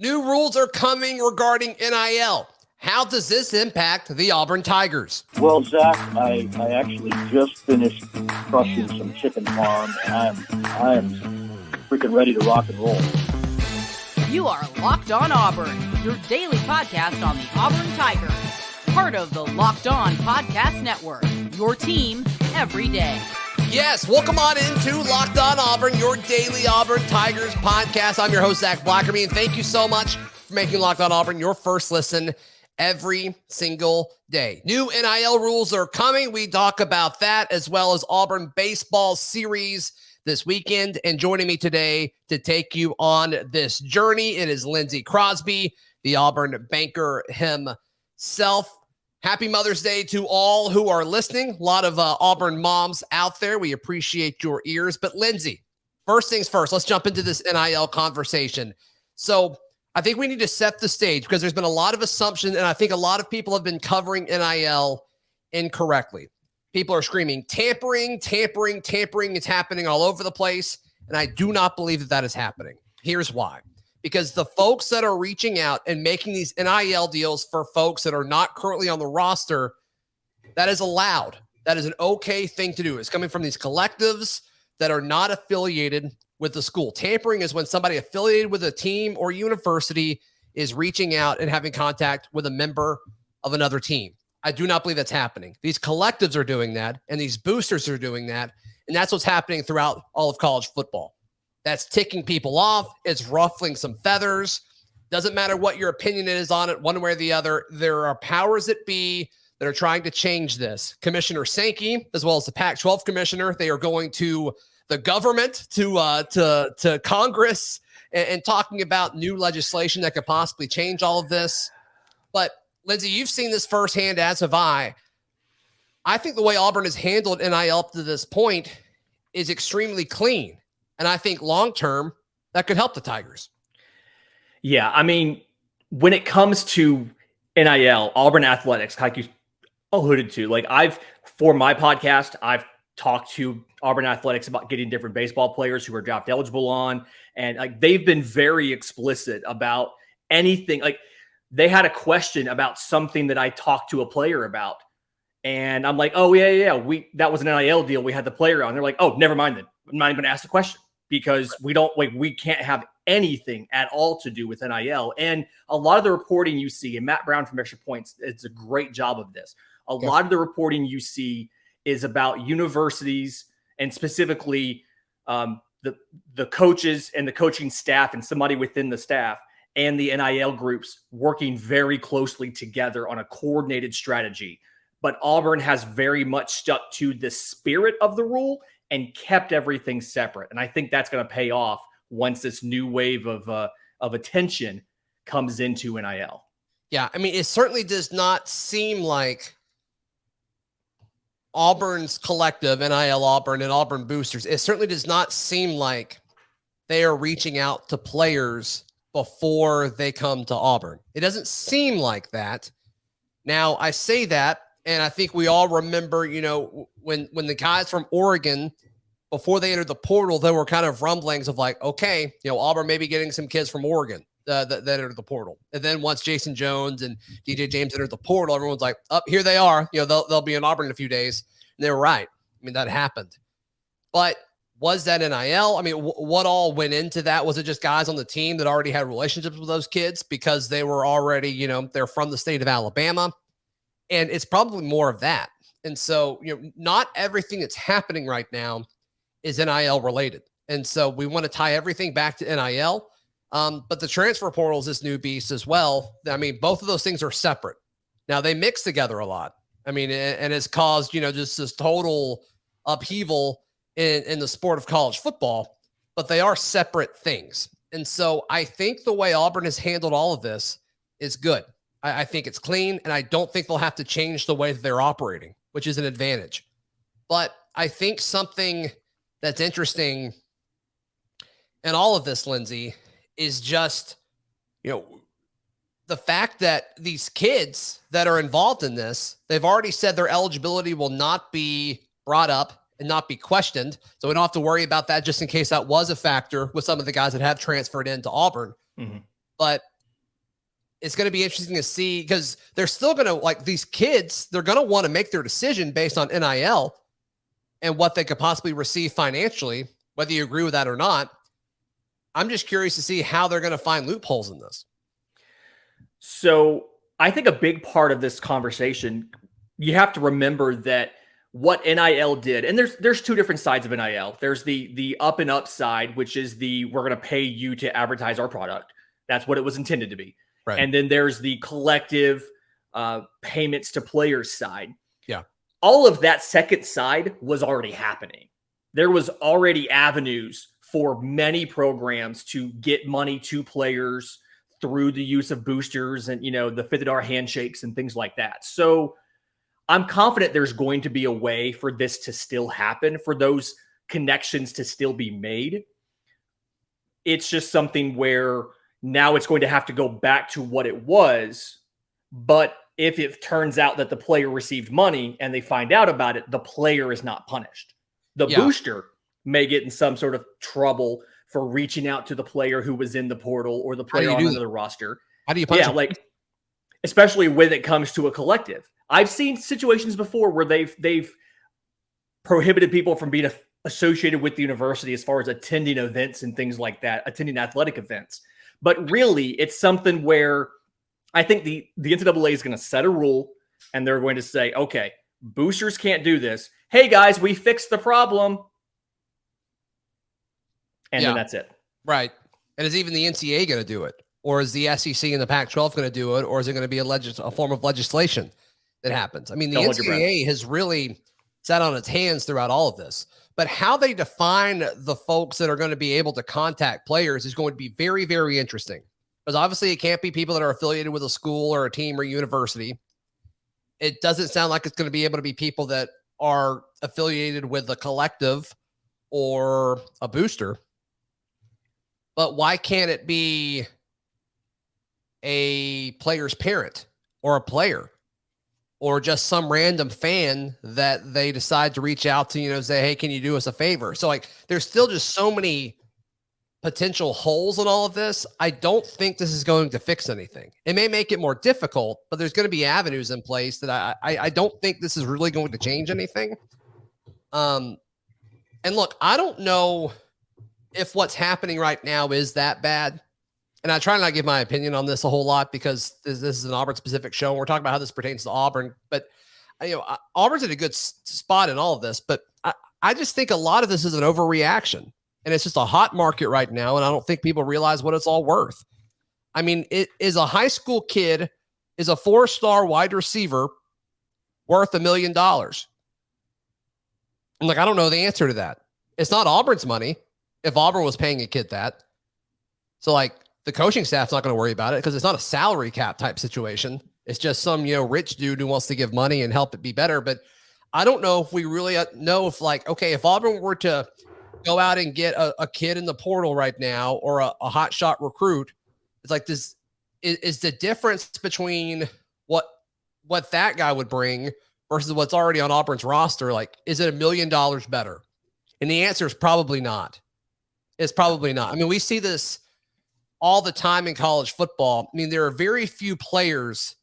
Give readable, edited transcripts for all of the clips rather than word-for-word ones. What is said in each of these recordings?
New rules are coming regarding NIL. How does this impact the Auburn Tigers? Well, Zach, I actually just finished crushing some chicken farm, and I am freaking ready to rock and roll. You are Locked On Auburn, your daily podcast on the Auburn Tigers. Part of the Locked On Podcast Network, your team every day. Yes, welcome on into Locked On Auburn, your daily Auburn Tigers podcast. I'm your host, Zac Blackerby, and thank you so much for making Locked On Auburn your first listen every single day. New NIL rules are coming. We talk about that as well as Auburn Baseball series this weekend. And joining me today to take you on this journey, it is Lindsay Crosby, the Auburn banker himself. Happy Mother's Day to all who are listening. A lot of Auburn moms out there. We appreciate your ears. But Lindsay, first things first, let's jump into this NIL conversation. So I think we need to set the stage because there's been a lot of assumption, and I think a lot of people have been covering NIL incorrectly. People are screaming, tampering. It's happening all over the place, and I do not believe that that is happening. Here's why. Because the folks that are reaching out and making these NIL deals for folks that are not currently on the roster, that is allowed. That is an okay thing to do. It's coming from these collectives that are not affiliated with the school. Tampering is when somebody affiliated with a team or university is reaching out and having contact with a member of another team. I do not believe that's happening. These collectives are doing that, and these boosters are doing that, and that's what's happening throughout all of college football. That's ticking people off. It's ruffling some feathers. Doesn't matter what your opinion is on it, one way or the other. There are powers that be that are trying to change this. Commissioner Sankey, as well as the Pac-12 commissioner, they are going to the government, to Congress, and talking about new legislation that could possibly change all of this. But Lindsay, you've seen this firsthand, as have I. I think the way Auburn has handled NIL up to this point is extremely clean. And I think long-term, that could help the Tigers. Yeah, I mean, when it comes to NIL, Auburn athletics, like you alluded to, for my podcast, I've talked to Auburn athletics about getting different baseball players who are draft eligible on. And they've been very explicit about anything. They had a question about something that I talked to a player about. And I'm like, oh, yeah. That was an NIL deal. We had the player on. They're like, oh, never mind then. I'm not even going to ask the question. Because we can't have anything at all to do with NIL. And a lot of the reporting you see, and Matt Brown from Extra Points, it's a great job of this. A lot of the reporting you see is about universities and specifically the coaches and the coaching staff and somebody within the staff and the NIL groups working very closely together on a coordinated strategy. But Auburn has very much stuck to the spirit of the rule and kept everything separate. And I think that's going to pay off once this new wave of attention comes into NIL. Yeah, I mean, it certainly does not seem like Auburn's collective, NIL Auburn and Auburn boosters, it certainly does not seem like they are reaching out to players before they come to Auburn. It doesn't seem like that. Now, I say that, and I think we all remember, when the guys from Oregon, before they entered the portal, there were kind of rumblings of okay, Auburn may be getting some kids from Oregon that entered the portal. And then once Jason Jones and DJ James entered the portal, everyone's like, here they are. They'll be in Auburn in a few days. And they were right. I mean, that happened. But was that NIL? I mean, what all went into that? Was it just guys on the team that already had relationships with those kids because they were already, they're from the state of Alabama? And it's probably more of that. And so, not everything that's happening right now is NIL related. And so we want to tie everything back to NIL. But the transfer portal is this new beast as well. I mean, both of those things are separate. Now, they mix together a lot. I mean, and it's caused, just this total upheaval in the sport of college football, but they are separate things. And so I think the way Auburn has handled all of this is good. I think it's clean, and I don't think they'll have to change the way that they're operating, which is an advantage. But I think something that's interesting in all of this, Lindsay, is just, the fact that these kids that are involved in this, they've already said their eligibility will not be brought up and not be questioned. So we don't have to worry about that just in case that was a factor with some of the guys that have transferred into Auburn. Mm-hmm. but it's going to be interesting to see because they're still going to, like, these kids, they're going to want to make their decision based on NIL and what they could possibly receive financially, whether you agree with that or not. I'm just curious to see how they're going to find loopholes in this. So I think a big part of this conversation, you have to remember that what NIL did, and there's two different sides of NIL. There's the up and up side, which is we're going to pay you to advertise our product. That's what it was intended to be. Right. And then there's the collective payments to players side. Yeah. All of that second side was already happening. There was already avenues for many programs to get money to players through the use of boosters and, the $50 handshakes and things like that. So I'm confident there's going to be a way for this to still happen, for those connections to still be made. It's just something where now it's going to have to go back to what it was. But if it turns out that the player received money and they find out about it, the player is not punished. The booster may get in some sort of trouble for reaching out to the player who was in the portal or the player on the roster. How do you punish them? Especially when it comes to a collective. I've seen situations before where they've prohibited people from being associated with the university as far as attending events and things like that, attending athletic events. But really, it's something where I think the NCAA is going to set a rule and they're going to say, okay, boosters can't do this. Hey, guys, we fixed the problem. And then that's it. Right. And is even the NCAA going to do it? Or is the SEC and the Pac-12 going to do it? Or is it going to be a form of legislation that happens? I mean, the NCAA has really sat on its hands throughout all of this. But how they define the folks that are going to be able to contact players is going to be very, very interesting. Because obviously it can't be people that are affiliated with a school or a team or university. It doesn't sound like it's going to be able to be people that are affiliated with a collective or a booster. But why can't it be a player's parent or a player or just some random fan that they decide to reach out to, say, hey, can you do us a favor? So there's still just so many potential holes in all of this. I don't think this is going to fix anything. It may make it more difficult, but there's going to be avenues in place that I don't think this is really going to change anything. And look, I don't know if what's happening right now is that bad. And I try not to give my opinion on this a whole lot because this is an Auburn specific show. And we're talking about how this pertains to Auburn, but Auburn's in a good spot in all of this, but I just think a lot of this is an overreaction and it's just a hot market right now. And I don't think people realize what it's all worth. I mean, it is a high school kid is a 4-star wide receiver worth $1 million. I'm like, I don't know the answer to that. It's not Auburn's money. If Auburn was paying a kid that. So the coaching staff's not going to worry about it because it's not a salary cap type situation. It's just some, rich dude who wants to give money and help it be better. But I don't know if we really know if if Auburn were to go out and get a kid in the portal right now or a hot shot recruit, it's like this is the difference between what that guy would bring versus what's already on Auburn's roster. Is it $1 million better? And the answer is probably not. It's probably not. I mean, we see this all the time in college football. I mean, there are very few players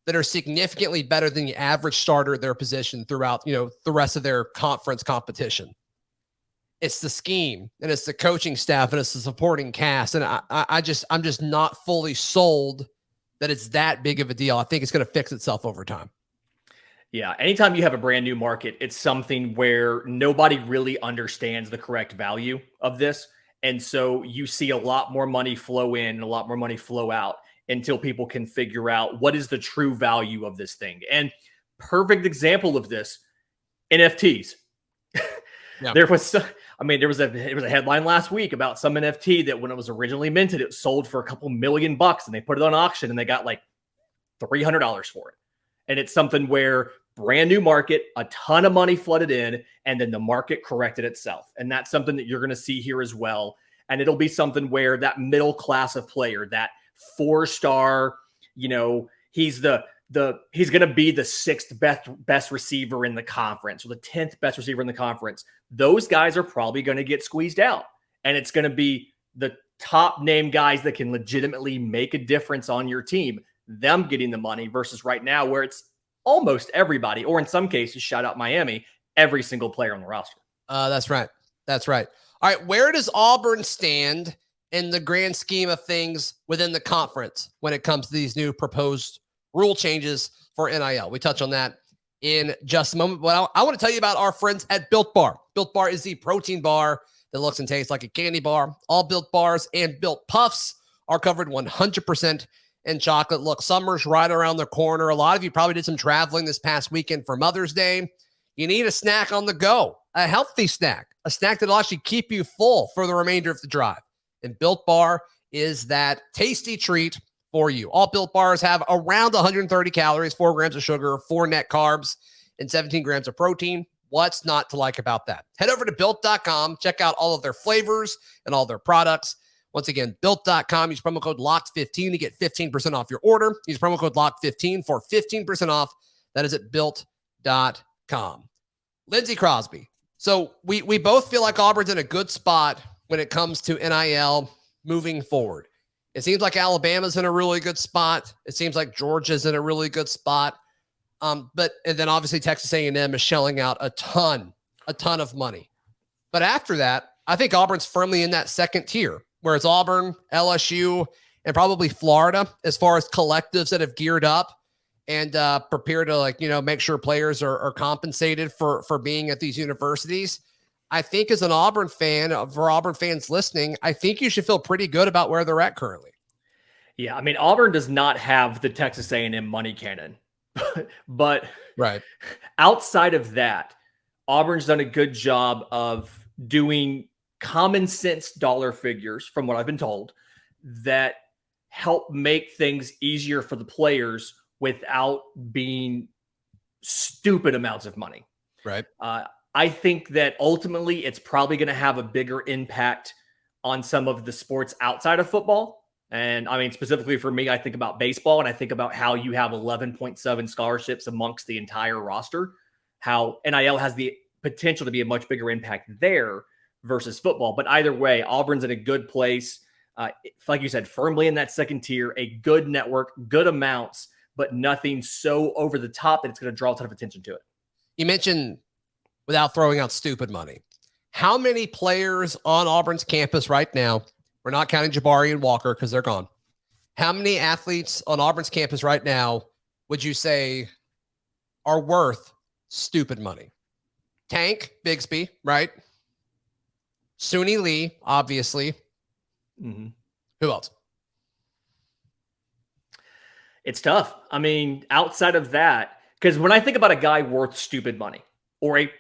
that are significantly better than the average starter at their position throughout, the rest of their conference competition. It's the scheme and it's the coaching staff and it's the supporting cast. And I'm just not fully sold that it's that big of a deal. I think it's going to fix itself over time. Yeah. Anytime you have a brand new market, it's something where nobody really understands the correct value of this. And so you see a lot more money flow in and a lot more money flow out until people can figure out what is the true value of this thing. And perfect example of this, NFTs. Yeah. There was a headline last week about some NFT that when it was originally minted, it sold for a couple $1 million and they put it on auction and they got $300 for it. And it's something where brand new market, a ton of money flooded in, and then the market corrected itself. And that's something that you're going to see here as well. And it'll be something where that middle class of player, that 4-star, he's going to be the 6th best receiver in the conference or the 10th best receiver in the conference. Those guys are probably going to get squeezed out. And it's going to be the top name guys that can legitimately make a difference on your team, them getting the money versus right now where it's almost everybody, or in some cases, shout out Miami, every single player on the roster. That's right. That's right. All right. Where does Auburn stand in the grand scheme of things within the conference when it comes to these new proposed rule changes for NIL? We touch on that in just a moment. But I want to tell you about our friends at Built Bar. Built Bar is the protein bar that looks and tastes like a candy bar. All Built Bars and Built Puffs are covered 100% in chocolate. Look, summer's right around the corner. A lot of you probably did some traveling this past weekend for Mother's Day. You need a snack on the go, a healthy snack, a snack that'll actually keep you full for the remainder of the drive. And Built Bar is that tasty treat for you. All Built Bars have around 130 calories, 4 grams of sugar, 4 net carbs, and 17 grams of protein. What's not to like about that? Head over to Built.com, check out all of their flavors and all their products. Once again, Built.com, use promo code LOCKED15 to get 15% off your order. Use promo code LOCKED15 for 15% off. That is at Built.com. Lindsay Crosby. So we both feel like Auburn's in a good spot when it comes to NIL moving forward. It seems like Alabama's in a really good spot. It seems like Georgia's in a really good spot. And then obviously Texas A&M is shelling out a ton of money. But after that, I think Auburn's firmly in that second tier, where it's Auburn, LSU, and probably Florida as far as collectives that have geared up and prepared to make sure players are compensated for being at these universities. I think as an Auburn fan, for Auburn fans listening, I think you should feel pretty good about where they're at currently. Yeah, I mean, Auburn does not have the Texas A&M money cannon. But right outside of that, Auburn's done a good job of doing common sense dollar figures, from what I've been told, that help make things easier for the players without being stupid amounts of money. Right. I think that ultimately it's probably going to have a bigger impact on some of the sports outside of football. And I mean, specifically for me, I think about baseball, and I think about how you have 11.7 scholarships amongst the entire roster, how NIL has the potential to be a much bigger impact there versus football. But either way, Auburn's in a good place. Like you said, firmly in that second tier, a good network, good amounts, but nothing so over the top that it's going to draw a ton of attention to it. You mentioned without throwing out stupid money. How many players on Auburn's campus right now, we're not counting Jabari and Walker because they're gone, how many athletes on Auburn's campus right now would you say are worth stupid money? Tank Bigsby, right? Suni Lee, obviously. Mm-hmm. Who else? It's tough. I mean, outside of that, because when I think about a guy worth stupid money, or a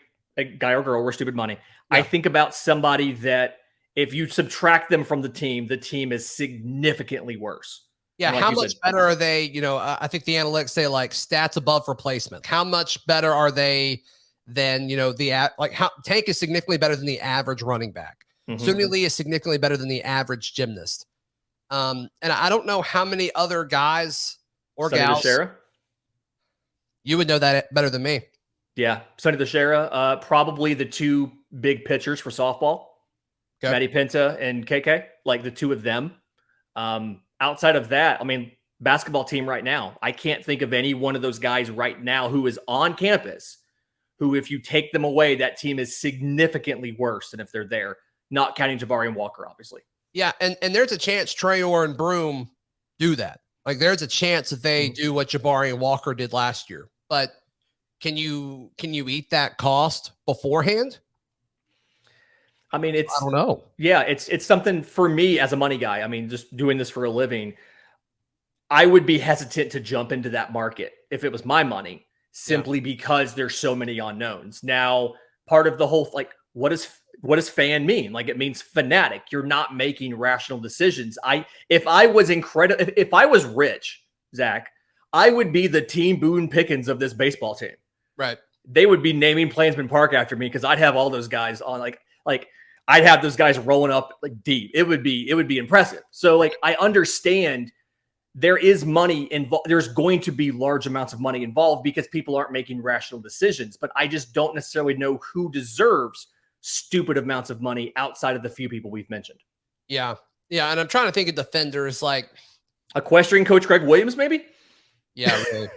guy or girl worth stupid money, yeah, I think about somebody that if you subtract them from the team is significantly worse. Yeah, like how much better are they? I think the analytics say like stats above replacement. How much better are they than, how Tank is significantly better than the average running back. Mm-hmm. Suni Lee is significantly better than the average gymnast. And I don't know how many other guys or Sonny gals. DeShera? You would know that better than me. Yeah, Sonny DeShera, probably the two big pitchers for softball. Okay. Matty Penta and KK, like the two of them. Outside of that, I mean, basketball team right now, I can't think of any one of those guys right now who is on campus who, if you take them away, that team is significantly worse than if they're there, not counting Jabari and Walker, obviously. Yeah, and there's a chance Traore and Broom do that. Like, there's a chance that they do what Jabari and Walker did last year. But can you eat that cost beforehand? I mean, I don't know. Yeah, it's something for me as a money guy. I mean, just doing this for a living, I would be hesitant to jump into that market if it was my money, simply because there's so many unknowns. Now, part of the whole, like, what does fan mean? Like, it means fanatic. You're not making rational decisions. If I was rich, Zach, I would be the Team Boone Pickens of this baseball team. Right. They would be naming Plainsman Park after me because I'd have all those guys on like I'd have those guys rolling up like deep. It would be impressive. So like, I understand there is money involved. There's going to be large amounts of money involved because people aren't making rational decisions, but I just don't necessarily know who deserves stupid amounts of money outside of the few people we've mentioned. Yeah. Yeah, and I'm trying to think of defenders like equestrian coach Greg Williams, maybe. Yeah, really.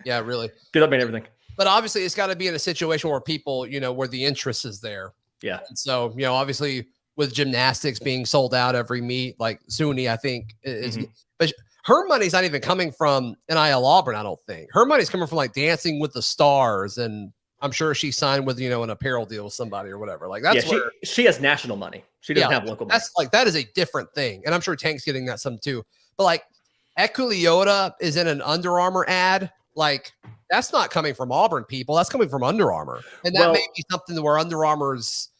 Yeah, really. Get up and everything. But obviously, it's got to be in a situation where people, where the interest is there. Yeah. And so, obviously, with gymnastics being sold out every meet, like Zuni, I think is. But her money's not even coming from NIL Auburn, I don't think. Her money's coming from like Dancing with the Stars, and I'm sure she signed with an apparel deal with somebody or whatever. Like that's where she has national money. She doesn't have local money. That's like that is a different thing, and I'm sure Tank's getting that some too. But like Eculiota is in an Under Armour ad. Like that's not coming from Auburn people. That's coming from Under Armour, and that may be something where Under Armour's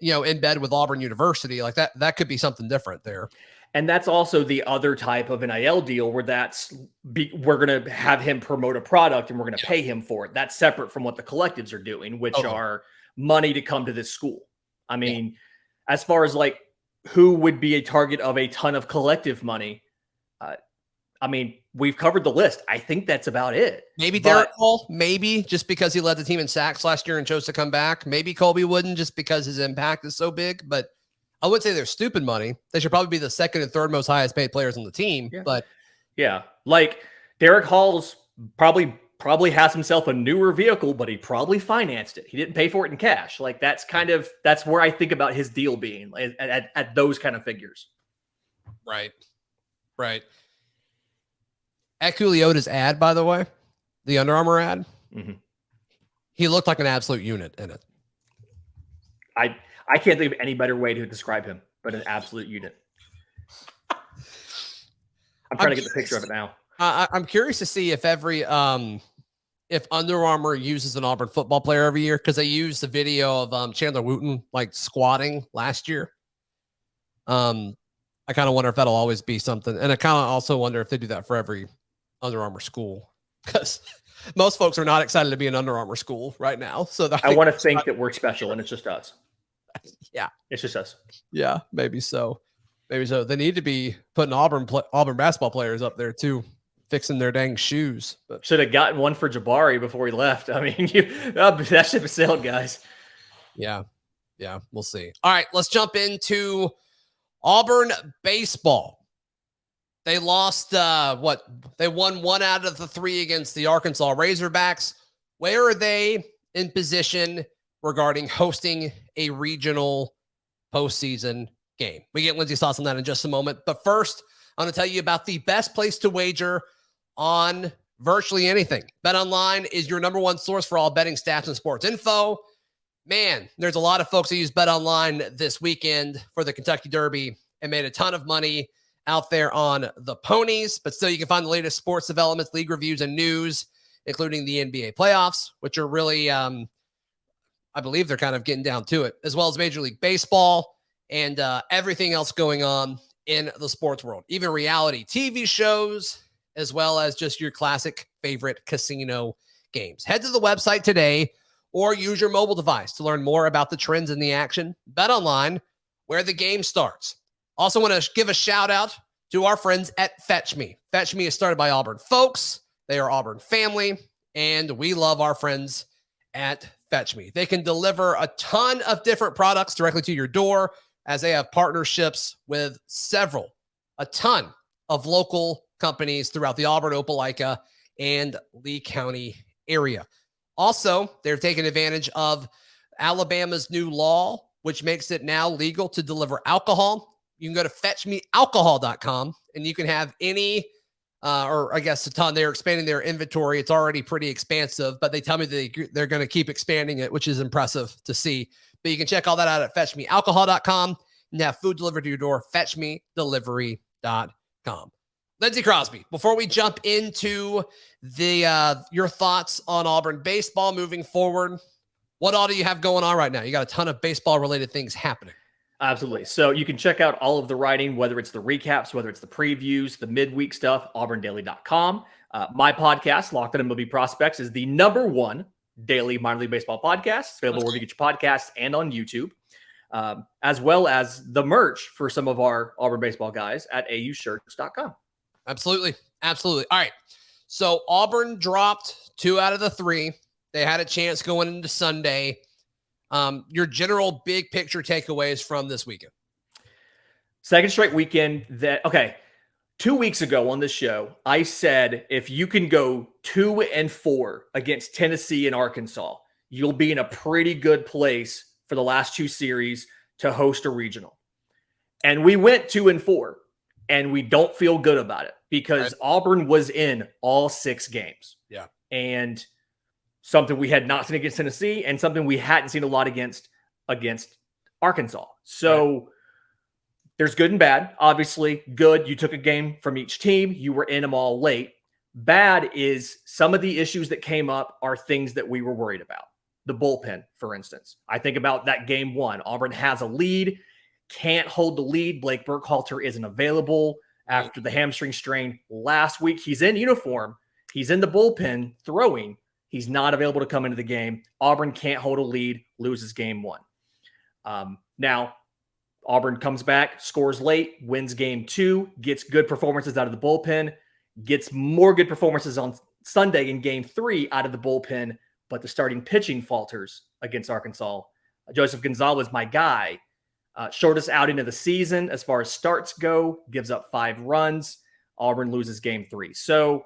in bed with Auburn University. Like that could be something different there. And that's also the other type of NIL deal where we're going to have him promote a product and we're going to pay him for it. That's separate from what the collectives are doing, which are money to come to this school. I mean, as far as like who would be a target of a ton of collective money, I mean, we've covered the list. I think that's about it. Maybe Derek Cole, maybe just because he led the team in sacks last year and chose to come back. Maybe Colby wouldn't just because his impact is so big, but I wouldn't say they're stupid money. They should probably be the second and third most highest paid players on the team. Yeah. But like Derek Hall's probably has himself a newer vehicle, but he probably financed it. He didn't pay for it in cash. Like that's where I think about his deal being at those kind of figures. Right. Eculiota's ad, by the way, the Under Armour ad, he looked like an absolute unit in it. I can't think of any better way to describe him, but an absolute unit. I'm trying to get the picture of it now. I'm curious to see if if Under Armour uses an Auburn football player every year, because they used the video of Chandler Wooten like squatting last year. I kind of wonder if that'll always be something, and I kind of also wonder if they do that for every Under Armour school, because most folks are not excited to be an Under Armour school right now. So I want to think that we're special, and it's just us. Yeah, it's just us. Yeah, maybe so. They need to be putting Auburn basketball players up there too, fixing their dang shoes. But should have gotten one for Jabari before he left. I mean, that ship has sailed, guys. Yeah, we'll see. All right, let's jump into Auburn baseball. They lost they won 1 out of the 3 against the Arkansas Razorbacks. Where are they in position regarding hosting a regional postseason game? We get Lindsay's thoughts on that in just a moment. But first, I'm going to tell you about the best place to wager on virtually anything. BetOnline is your number one source for all betting stats and sports info. Man, there's a lot of folks that use BetOnline this weekend for the Kentucky Derby and made a ton of money out there on the ponies. But still, you can find the latest sports developments, league reviews, and news, including the NBA playoffs, which are really, I believe they're kind of getting down to it, as well as Major League Baseball and everything else going on in the sports world, even reality TV shows, as well as just your classic favorite casino games. Head to the website today or use your mobile device to learn more about the trends in the action. BetOnline, where the game starts. Also want to give a shout out to our friends at Fetch Me. Fetch Me is started by Auburn folks. They are Auburn family, and we love our friends at Fetch Me. They can deliver a ton of different products directly to your door, as they have partnerships with a ton of local companies throughout the Auburn, Opelika, and Lee County area. Also, they're taking advantage of Alabama's new law, which makes it now legal to deliver alcohol. You can go to fetchmealcohol.com and you can have any, or I guess a ton. They're expanding their inventory. It's already pretty expansive, but they tell me they're going to keep expanding it, which is impressive to see. But you can check all that out at fetchmealcohol.com and have food delivered to your door, fetchmedelivery.com. Lindsay Crosby, before we jump into your thoughts on Auburn baseball moving forward, what all do you have going on right now? You got a ton of baseball-related things happening. Absolutely. So you can check out all of the writing, whether it's the recaps, whether it's the previews, the midweek stuff, auburndaily.com. My podcast, Locked On MLB Prospects, is the #1 daily minor league baseball podcast. It's available wherever you get your podcasts and on YouTube, as well as the merch for some of our Auburn baseball guys at aushirts.com. Absolutely. All right. So Auburn dropped 2 out of the 3. They had a chance going into Sunday. Your general big picture takeaways from this weekend. Second straight weekend that, okay, 2 weeks ago on this show, I said if you can go 2-4 against Tennessee and Arkansas, you'll be in a pretty good place for the last 2 series to host a regional. And we went 2-4, and we don't feel good about it because Auburn was in all 6 games. Yeah. And something we had not seen against Tennessee and something we hadn't seen a lot against Arkansas. So there's good and bad. Obviously, good, you took a game from each team. You were in them all late. Bad is some of the issues that came up are things that we were worried about. The bullpen, for instance. I think about that game 1. Auburn has a lead, can't hold the lead. Blake Burkhalter isn't available after the hamstring strain last week. He's in uniform. He's in the bullpen throwing. He's not available to come into the game. Auburn can't hold a lead, loses game 1. Now, Auburn comes back, scores late, wins game 2, gets good performances out of the bullpen, gets more good performances on Sunday in game 3 out of the bullpen, but the starting pitching falters against Arkansas. Joseph Gonzalez, my guy, shortest outing of the season as far as starts go, gives up 5 runs. Auburn loses game 3. So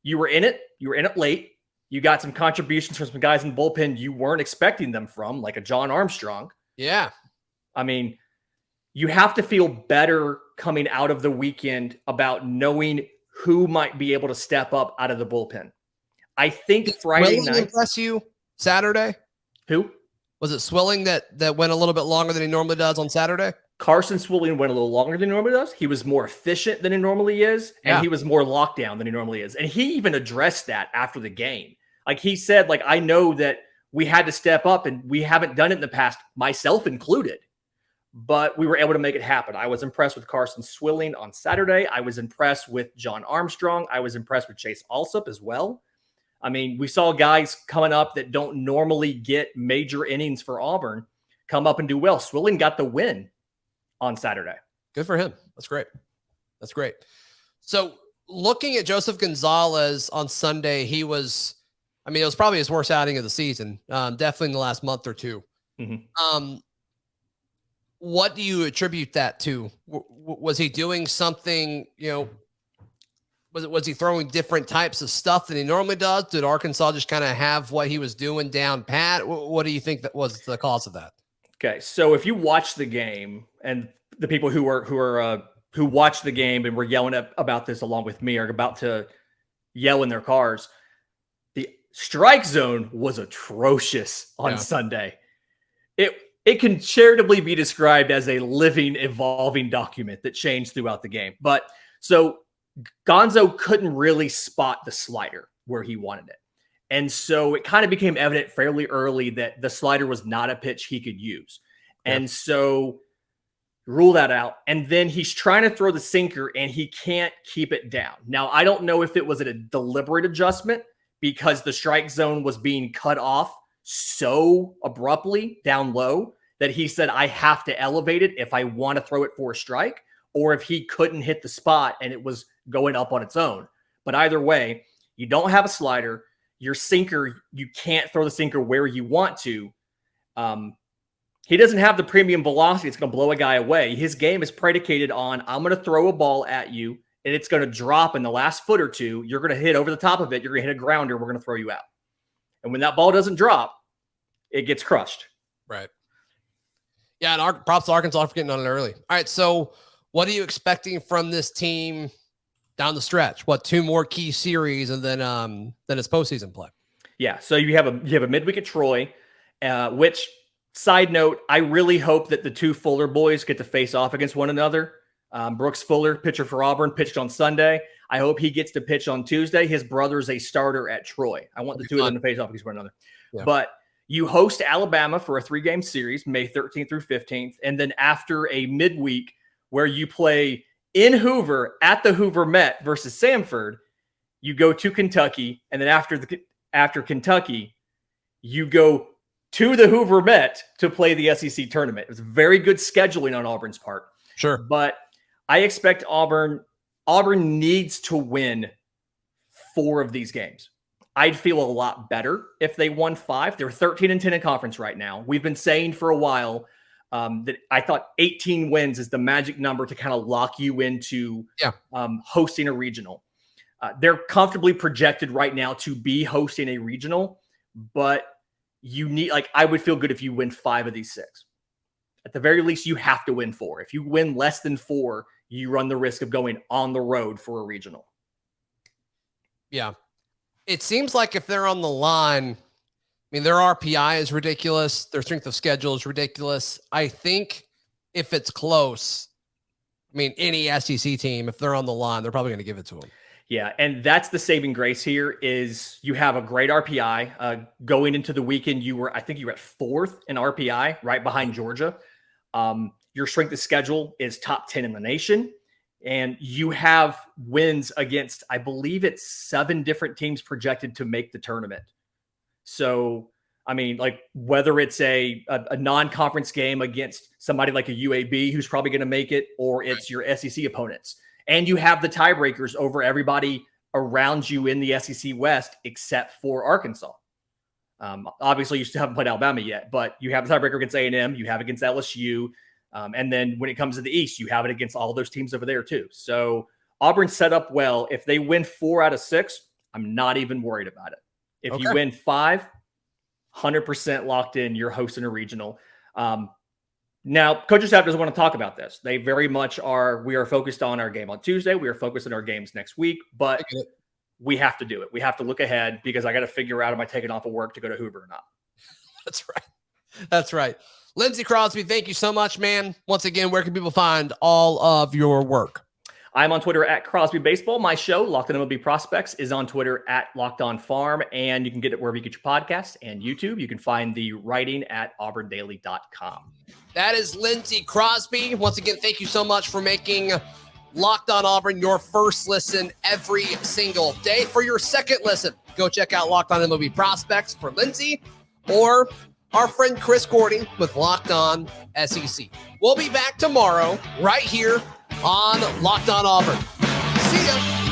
you were in it. You were in it late. You got some contributions from some guys in the bullpen you weren't expecting them from, like a John Armstrong. Yeah. I mean, you have to feel better coming out of the weekend about knowing who might be able to step up out of the bullpen. I think Friday night. Impress you Saturday? Who? Was it Swilling that went a little bit longer than he normally does on Saturday? Carson Swilling went a little longer than he normally does. He was more efficient than he normally is, and he was more lockdown than he normally is. And he even addressed that after the game. Like he said, like, I know that we had to step up and we haven't done it in the past, myself included, but we were able to make it happen. I was impressed with Carson Swilling on Saturday. I was impressed with John Armstrong. I was impressed with Chase Alsop as well. I mean, we saw guys coming up that don't normally get major innings for Auburn come up and do well. Swilling got the win on Saturday. Good for him. That's great. That's great. So looking at Joseph Gonzalez on Sunday, it was probably his worst outing of the season. Definitely in the last month or two. Mm-hmm. What do you attribute that to? Was he doing something, was he throwing different types of stuff than he normally does? Did Arkansas just kind of have what he was doing down pat? What do you think that was the cause of that? Okay, so if you watch the game, and the people who watched the game and were yelling about this along with me are about to yell in their cars, the strike zone was atrocious on Sunday. It can charitably be described as a living, evolving document that changed throughout the game. But so Gonzo couldn't really spot the slider where he wanted it. And so it kind of became evident fairly early that the slider was not a pitch he could use. And so rule that out. And then he's trying to throw the sinker and he can't keep it down. Now, I don't know if it was a deliberate adjustment because the strike zone was being cut off so abruptly down low that he said, I have to elevate it if I want to throw it for a strike, or if he couldn't hit the spot and it was going up on its own. But either way, you don't have a slider. Your sinker, you can't throw the sinker where you want to. He doesn't have the premium velocity. It's going to blow a guy away. His game is predicated on, I'm going to throw a ball at you and it's going to drop in the last foot or two. You're going to hit over the top of it. You're going to hit a grounder. We're going to throw you out. And when that ball doesn't drop, it gets crushed. Right. Yeah, and props to Arkansas for getting on it early. All right, so what are you expecting from this team down the stretch? 2 more key series and then it's postseason play? Yeah, so you have a midweek at Troy, which, side note, I really hope that the 2 Fuller boys get to face off against one another. Brooks Fuller, pitcher for Auburn, pitched on Sunday. I hope he gets to pitch on Tuesday. His brother's a starter at Troy. I want the 2 of them to face off against one another. Yeah. But you host Alabama for a 3-game series, May 13th through 15th. And then after a midweek where you play in Hoover at the Hoover Met versus Samford, you go to Kentucky. And then after Kentucky, you go to the Hoover Met to play the SEC tournament. It was very good scheduling on Auburn's part. Sure. But I expect Auburn needs to win 4 of these games. I'd feel a lot better if they won 5. They're 13-10 in conference right now. We've been saying for a while, that I thought 18 wins is the magic number to kind of lock you into hosting a regional. They're comfortably projected right now to be hosting a regional, but you need, like, I would feel good if you win 5 of these 6. At the very least, you have to win 4. If you win less than 4, you run the risk of going on the road for a regional. Yeah. It seems like if they're on the line, I mean, their RPI is ridiculous. Their strength of schedule is ridiculous. I think if it's close, I mean, any SEC team, if they're on the line, they're probably going to give it to them. Yeah, and that's the saving grace here is you have a great RPI. Going into the weekend, I think you were at 4th in RPI, right behind Georgia. Your strength of schedule is top 10 in the nation. And you have wins against, I believe it's 7 different teams projected to make the tournament. So, I mean, like, whether it's a non-conference game against somebody like a UAB who's probably going to make it, or it's your SEC opponents. And you have the tiebreakers over everybody around you in the SEC West, except for Arkansas. Obviously, you still haven't played Alabama yet, but you have the tiebreaker against A&M, you have against LSU. And then when it comes to the East, you have it against all those teams over there too. So Auburn's set up well. If they win 4 out of 6, I'm not even worried about it. If you win 5, 100% locked in, you're hosting a regional. Now, coaching staff doesn't want to talk about this. They very much are. We are focused on our game on Tuesday. We are focused on our games next week, but we have to do it. We have to look ahead because I got to figure out, am I taking off of work to go to Hoover or not? That's right. That's right. Lindsay Crosby, thank you so much, man. Once again, where can people find all of your work? I'm on Twitter at Crosby Baseball. My show, Locked On MLB Prospects, is on Twitter at Locked On Farm, and you can get it wherever you get your podcasts and YouTube. You can find the writing at auburndaily.com. That is Lindsay Crosby. Once again, thank you so much for making Locked On Auburn your first listen every single day. For your second listen, go check out Locked On MLB Prospects for Lindsay, or our friend Chris Gordy with Locked On SEC. We'll be back tomorrow right here on Locked On Auburn. See ya.